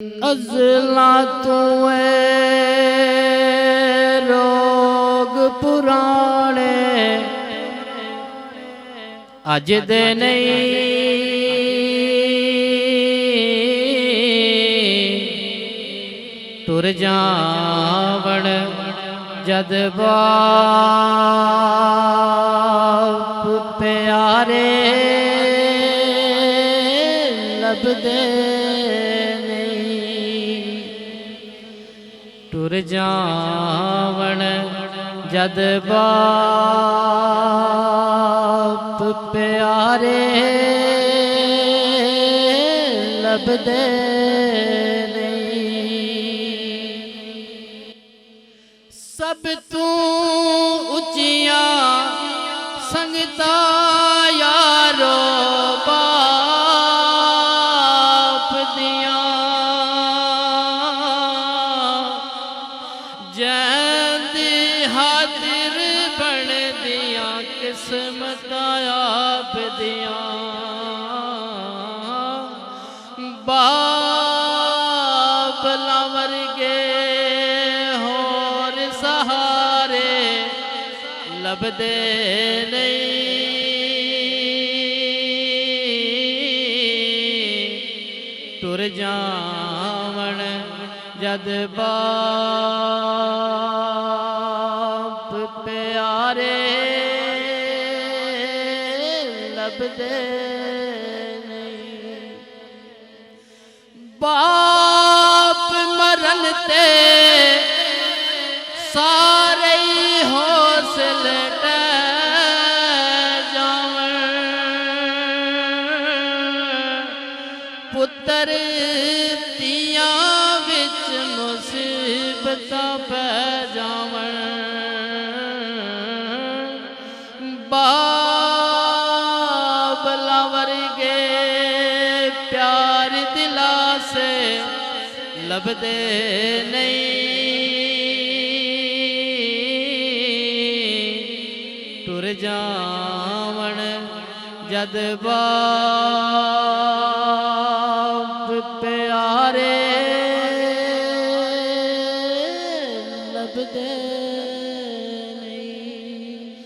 अज़ला तुए रोग पुराने अज दे नहीं टुर जावण जद बाप प्यारे लभदे टुर जावण जद बाप प्यारे लभदे नहीं। सब तू उचिया संगता यारो बाप दिया जैंदी हादिर बन दिया किस्मत आप दिया बाप लावर गे होर सहारे लभदे नहीं टुर जावण जद बाप प्यारे लभदे नहीं। बाप मरन ते सारे हौसले जावन पुत्र तिया विच मुसीबत पै जावन बाप लावर गे प्यार दिला से लभदे नहीं टुर जावण जद बाप